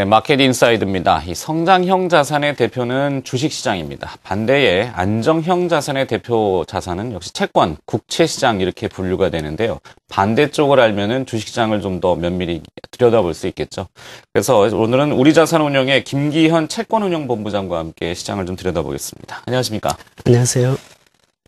네, 마켓 인사이드입니다. 이 성장형 자산의 대표는 주식시장입니다. 반대에 안정형 자산의 대표 자산은 역시 채권, 국채시장 이렇게 분류가 되는데요. 반대쪽을 알면은 주식시장을 좀 더 면밀히 들여다볼 수 있겠죠. 그래서 오늘은 우리자산운용의 김기현 채권운용본부장과 함께 시장을 좀 들여다보겠습니다. 안녕하십니까? 안녕하세요.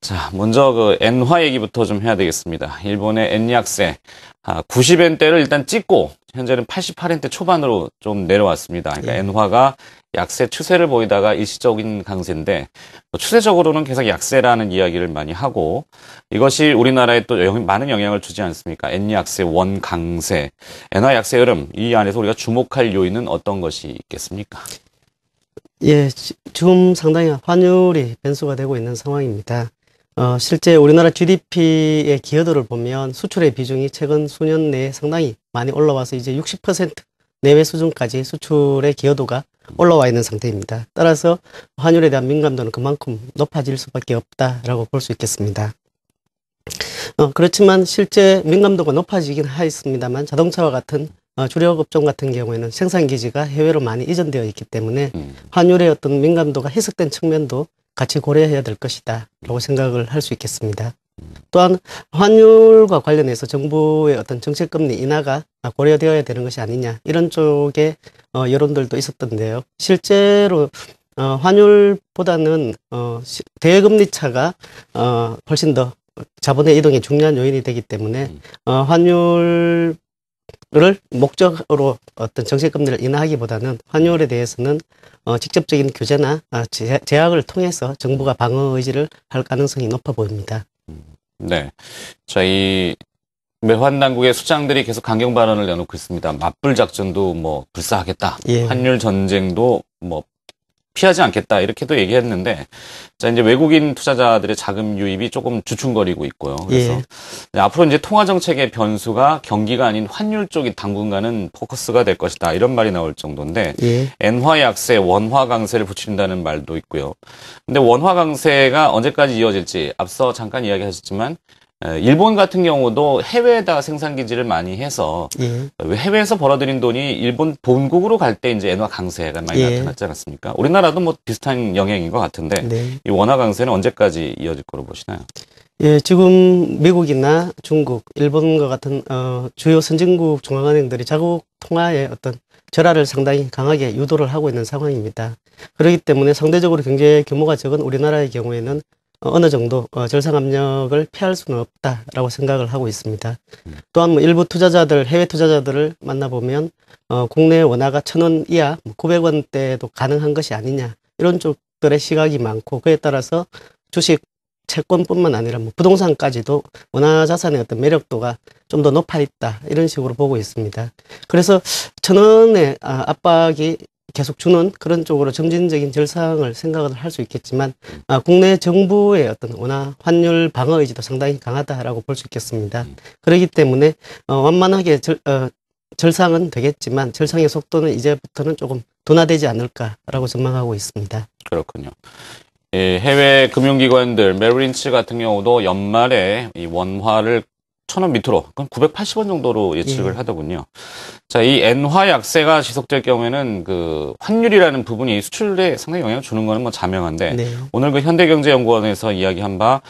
자, 먼저 그 엔화 얘기부터 좀 해야 되겠습니다. 일본의 엔약세 90엔대를 일단 찍고 현재는 88엔대 초반으로 좀 내려왔습니다. 그러니까 엔화가 약세 추세를 보이다가 일시적인 강세인데 추세적으로는 계속 약세라는 이야기를 많이 하고 이것이 우리나라에 또 많은 영향을 주지 않습니까? 엔약세, 원 강세, 엔화 약세 흐름 이 안에서 우리가 주목할 요인은 어떤 것이 있겠습니까? 예, 지금 상당히 환율이 변수가 되고 있는 상황입니다. 실제 우리나라 GDP의 기여도를 보면 수출의 비중이 최근 수년 내에 상당히 많이 올라와서 이제 60% 내외 수준까지 수출의 기여도가 올라와 있는 상태입니다. 따라서 환율에 대한 민감도는 그만큼 높아질 수밖에 없다라고 볼 수 있겠습니다. 그렇지만 실제 민감도가 높아지긴 하였습니다만 자동차와 같은 주력 업종 같은 경우에는 생산 기지가 해외로 많이 이전되어 있기 때문에 환율의 어떤 민감도가 희석된 측면도 같이 고려해야 될 것이다 라고 생각을 할 수 있겠습니다. 또한 환율과 관련해서 정부의 어떤 정책금리 인하가 고려되어야 되는 것이 아니냐 이런 쪽의 여론들도 있었던데요. 실제로 환율보다는 대금리 차가 훨씬 더 자본의 이동에 중요한 요인이 되기 때문에 환율을 목적으로 어떤 정책금리를 인하하기보다는 환율에 대해서는 직접적인 규제나 제약을 통해서 정부가 방어 의지를 할 가능성이 높아 보입니다. 네. 자, 이 매환 당국의 수장들이 계속 강경 발언을 내놓고 있습니다. 맞불 작전도 뭐 불사하겠다. 예. 환율 전쟁도 뭐 피하지 않겠다. 이렇게도 얘기했는데, 자, 이제 외국인 투자자들의 자금 유입이 조금 주춤거리고 있고요. 그래서 앞으로 이제 통화 정책의 변수가 경기가 아닌 환율 쪽이 당분간은 포커스가 될 것이다. 이런 말이 나올 정도인데, 엔화 약세, 원화 강세를 부추긴다는 말도 있고요. 근데 원화 강세가 언제까지 이어질지 앞서 잠깐 이야기하셨지만, 일본 같은 경우도 해외에다 생산 기지를 많이 해서 해외에서 벌어들인 돈이 일본 본국으로 갈 때 이제 엔화 강세가 많이 나타났지 않았습니까? 우리나라도 뭐 비슷한 영향인 것 같은데 이 원화 강세는 언제까지 이어질 거로 보시나요? 예, 지금 미국이나 중국, 일본과 같은 주요 선진국 중앙은행들이 자국 통화의 어떤 절하를 상당히 강하게 유도를 하고 있는 상황입니다. 그렇기 때문에 상대적으로 경제 규모가 적은 우리나라의 경우에는 어느 정도 절상 압력을 피할 수는 없다라고 생각을 하고 있습니다. 또한 뭐 일부 투자자들, 해외 투자자들을 만나보면 국내 원화가 1,000원 이하 900원대도 가능한 것이 아니냐 이런 쪽들의 시각이 많고 그에 따라서 주식, 채권뿐만 아니라 뭐 부동산까지도 원화 자산의 어떤 매력도가 좀 더 높아 있다 이런 식으로 보고 있습니다. 그래서 1,000원의 압박이 계속 주는 그런 쪽으로 점진적인 절상을 생각을 할 수 있겠지만 국내 정부의 어떤 원화 환율 방어 의지도 상당히 강하다라고 볼 수 있겠습니다. 그렇기 때문에 완만하게 절상은 되겠지만 절상의 속도는 이제부터는 조금 둔화되지 않을까라고 전망하고 있습니다. 그렇군요. 해외 금융기관들 메릴린치 같은 경우도 연말에 이 원화를 1,000원 밑으로, 그럼 980원 정도로 예측을 하더군요. 자, 이 엔화 약세가 지속될 경우에는 그 환율이라는 부분이 수출에 상당히 영향을 주는 거는 뭐 자명한데, 오늘 그 현대경제연구원에서 이야기한 바,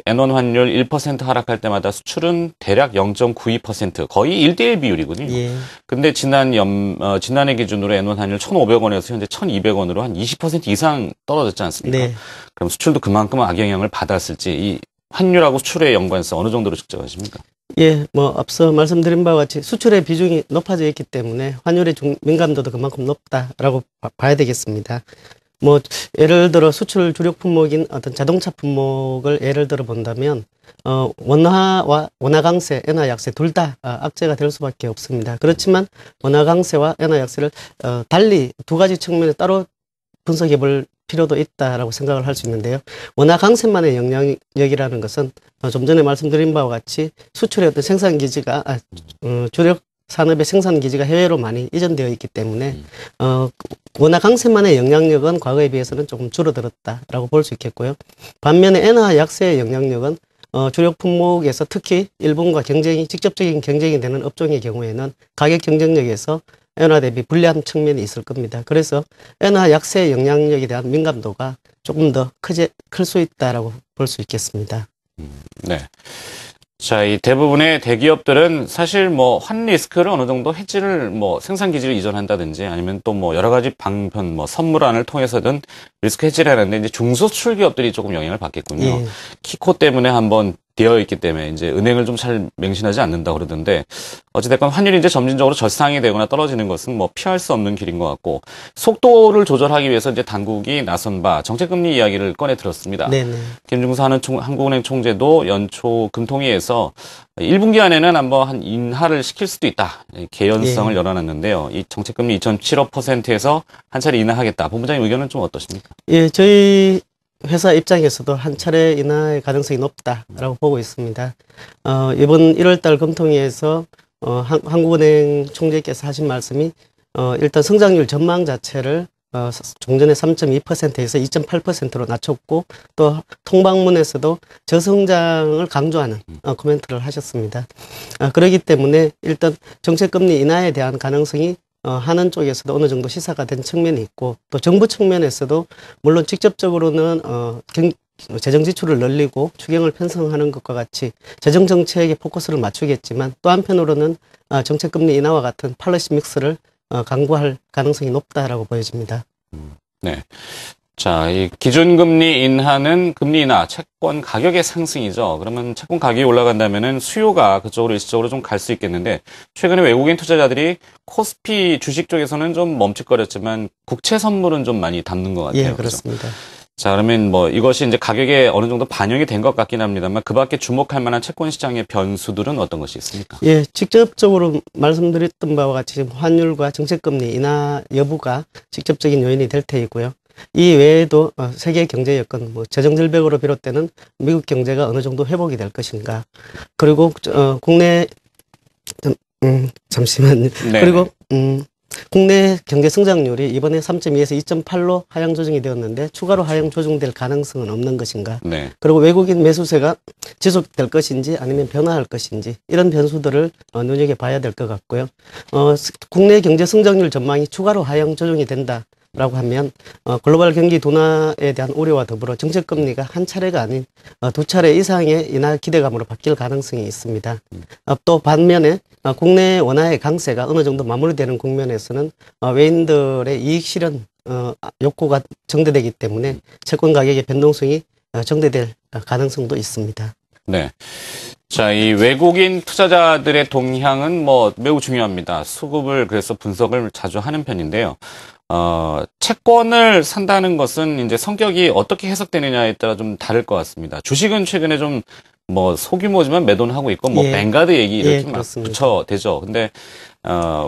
엔원 환율 1% 하락할 때마다 수출은 대략 0.92%, 거의 1대1 비율이거든요. 근데 지난해 기준으로 엔원 환율 1,500원에서 현재 1,200원으로 한 20% 이상 떨어졌지 않습니까? 그럼 수출도 그만큼 악영향을 받았을지, 이 환율하고 수출의 연관성 어느 정도로 측정하십니까? 예, 뭐 앞서 말씀드린 바와 같이 수출의 비중이 높아져 있기 때문에 환율의 민감도도 그만큼 높다라고 봐야 되겠습니다. 뭐 예를 들어 수출 주력 품목인 어떤 자동차 품목을 예를 들어 본다면 원화와 원화 강세, 엔화 약세 둘 다 악재가 될 수밖에 없습니다. 그렇지만 원화 강세와 엔화 약세를 달리 두 가지 측면에 따로 분석해 볼 필요도 있다라고 생각을 할 수 있는데요. 원화 강세만의 영향력이라는 것은 좀 전에 말씀드린 바와 같이 수출의 어떤 생산 기지가 주력 산업의 생산 기지가 해외로 많이 이전되어 있기 때문에 원화 강세만의 영향력은 과거에 비해서는 조금 줄어들었다라고 볼 수 있겠고요. 반면에 엔화 약세의 영향력은 주력 품목에서 특히 일본과 직접적인 경쟁이 되는 업종의 경우에는 가격 경쟁력에서 엔화 대비 불리한 측면이 있을 겁니다. 그래서 엔화 약세 영향력에 대한 민감도가 조금 더 클 수 있다라고 볼 수 있겠습니다. 네. 자, 이 대부분의 대기업들은 사실 뭐 환 리스크를 어느 정도 해지를 뭐 생산 기지를 이전한다든지 아니면 또 뭐 여러 가지 방편 뭐 선물안을 통해서든 리스크 해지를 하는데 이제 중소출 기업들이 조금 영향을 받겠군요. 예. 키코 때문에 한번 되어 있기 때문에 이제 은행을 좀 잘 맹신하지 않는다 그러던데 어찌됐건 환율이 이제 점진적으로 저상이 되거나 떨어지는 것은 뭐 피할 수 없는 길인 것 같고 속도를 조절하기 위해서 이제 당국이 나선 바 정책금리 이야기를 꺼내 들었습니다. 네네. 김중수 한국은행 총재도 연초 금통위에서 1분기 안에는 한번 한 인하를 시킬 수도 있다. 개연성을 열어놨는데요. 이 정책금리 2.75%에서 한 차례 인하하겠다. 본부장님 의견은 좀 어떠십니까? 예, 저희 회사 입장에서도 한 차례 인하의 가능성이 높다라고 보고 있습니다. 이번 1월달 금통위에서 한국은행 총재께서 하신 말씀이 일단 성장률 전망 자체를 종전에 3.2%에서 2.8%로 낮췄고 또 통방문에서도 저성장을 강조하는 코멘트를 하셨습니다. 그렇기 때문에 일단 정책금리 인하에 대한 가능성이 하는 쪽에서도 어느 정도 시사가 된 측면이 있고 또 정부 측면에서도 물론 직접적으로는 재정 지출을 늘리고 추경을 편성하는 것과 같이 재정 정책에 포커스를 맞추겠지만 또 한편으로는 정책금리 인하와 같은 팔러시 믹스를 강구할 가능성이 높다라고 보여집니다. 네. 자, 이 기준금리 인하는 금리 인하, 채권 가격의 상승이죠. 그러면 채권 가격이 올라간다면은 수요가 그쪽으로 일시적으로 좀 갈 수 있겠는데 최근에 외국인 투자자들이 코스피 주식 쪽에서는 좀 멈칫거렸지만 국채 선물은 좀 많이 담는 것 같아요. 예, 그렇습니다. 그렇죠? 자, 그러면 뭐 이것이 이제 가격에 어느 정도 반영이 된 것 같긴 합니다만 그 밖에 주목할 만한 채권 시장의 변수들은 어떤 것이 있습니까? 예, 직접적으로 말씀드렸던 바와 같이 지금 환율과 정책금리 인하 여부가 직접적인 요인이 될 테이고요. 이 외에도 세계 경제 여건, 뭐 재정 절벽으로 비롯되는 미국 경제가 어느 정도 회복이 될 것인가. 그리고 국내 잠시만요. 네. 그리고 국내 경제 성장률이 이번에 3.2에서 2.8로 하향 조정이 되었는데 추가로 하향 조정될 가능성은 없는 것인가. 네. 그리고 외국인 매수세가 지속될 것인지 아니면 변화할 것인지 이런 변수들을 눈여겨봐야 될 것 같고요. 국내 경제 성장률 전망이 추가로 하향 조정이 된다라고 하면 글로벌 경기 둔화에 대한 우려와 더불어 정책금리가 한 차례가 아닌 두 차례 이상의 인하 기대감으로 바뀔 가능성이 있습니다. 또 반면에 국내 원화의 강세가 어느 정도 마무리되는 국면에서는 외인들의 이익 실현 욕구가 정대되기 때문에 채권 가격의 변동성이 정대될 가능성도 있습니다. 네. 자, 이 외국인 투자자들의 동향은 뭐 매우 중요합니다. 수급을 그래서 분석을 자주 하는 편인데요. 채권을 산다는 것은 이제 성격이 어떻게 해석되느냐에 따라 좀 다를 것 같습니다. 주식은 최근에 좀 뭐 소규모지만 매도는 하고 있고 뭐 뱅가드 얘기 이렇게 막 붙여대죠. 근데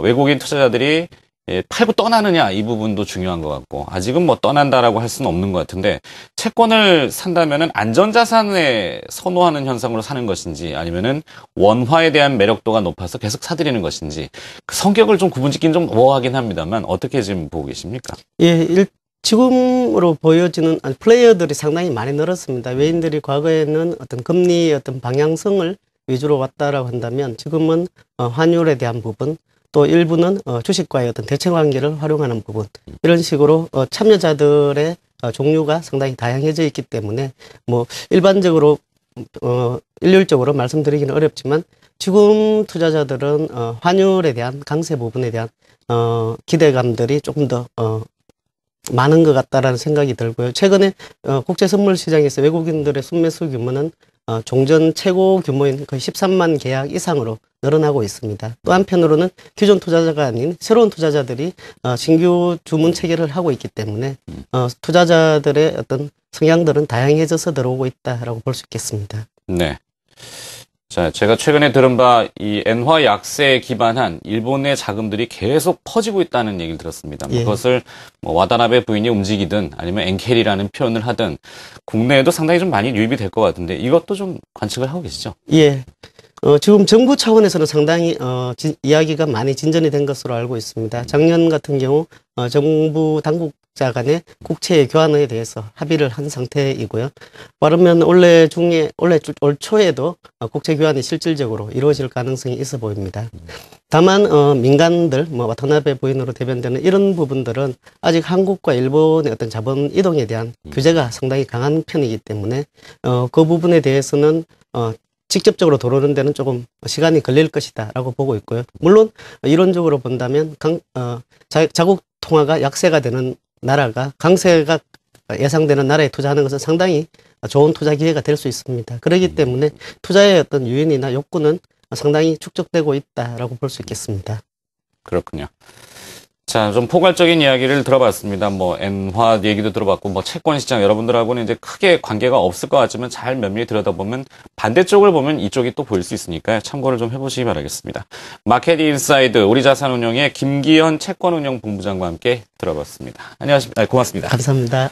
외국인 투자자들이 팔고 떠나느냐 이 부분도 중요한 것 같고 아직은 뭐 떠난다라고 할 수는 없는 것 같은데 채권을 산다면은 안전자산에 선호하는 현상으로 사는 것인지 아니면은 원화에 대한 매력도가 높아서 계속 사들이는 것인지 그 성격을 좀 구분짓기는 좀 어하긴 합니다만 어떻게 지금 보고 계십니까? 예, 지금으로 보여지는 플레이어들이 상당히 많이 늘었습니다. 외인들이 과거에는 어떤 금리의 어떤 방향성을 위주로 왔다라고 한다면 지금은 환율에 대한 부분 또 일부는 주식과의 어떤 대체 관계를 활용하는 부분 이런 식으로 참여자들의 종류가 상당히 다양해져 있기 때문에 뭐 일반적으로 일률적으로 말씀드리기는 어렵지만 지금 투자자들은 환율에 대한 강세 부분에 대한 기대감들이 조금 더 많은 것 같다라는 생각이 들고요. 최근에 국제 선물 시장에서 외국인들의 순매수 규모는 종전 최고 규모인 거의 13만 계약 이상으로 늘어나고 있습니다. 또 한편으로는 기존 투자자가 아닌 새로운 투자자들이 신규 주문 체결을 하고 있기 때문에 투자자들의 어떤 성향들은 다양해져서 들어오고 있다라고 볼 수 있겠습니다. 네. 자, 제가 최근에 들은 바 이 엔화 약세에 기반한 일본의 자금들이 계속 퍼지고 있다는 얘기를 들었습니다. 예. 그것을 뭐 와다나베 부인이 움직이든 아니면 엔캐리라는 표현을 하든 국내에도 상당히 좀 많이 유입이 될 것 같은데 이것도 좀 관측을 하고 계시죠? 예. 지금 정부 차원에서는 상당히 이야기가 많이 진전이 된 것으로 알고 있습니다. 작년 같은 경우 정부 당국자 간의 국채 교환에 대해서 합의를 한 상태이고요. 말하면 올 초에도 국채 교환이 실질적으로 이루어질 가능성이 있어 보입니다. 다만 민간들, 와타나베 부인으로 대변되는 이런 부분들은 아직 한국과 일본의 어떤 자본 이동에 대한 규제가 상당히 강한 편이기 때문에 그 부분에 대해서는 직접적으로 들어오는 데는 조금 시간이 걸릴 것이다라고 보고 있고요. 물론 이론적으로 본다면 자국 통화가 약세가 되는 나라가 강세가 예상되는 나라에 투자하는 것은 상당히 좋은 투자 기회가 될 수 있습니다. 그렇기 때문에 투자의 어떤 유인이나 욕구는 상당히 축적되고 있다라고 볼 수 있겠습니다. 그렇군요. 자, 좀 포괄적인 이야기를 들어봤습니다. 엔화 얘기도 들어봤고, 채권 시장 여러분들하고는 이제 크게 관계가 없을 것 같지만 잘 면밀히 들여다보면 반대쪽을 보면 이쪽이 또 보일 수 있으니까 참고를 좀 해보시기 바라겠습니다. 마켓 인사이드 우리 자산운용의 김기현 채권운용본부장과 함께 들어봤습니다. 안녕하십니까. 고맙습니다. 감사합니다.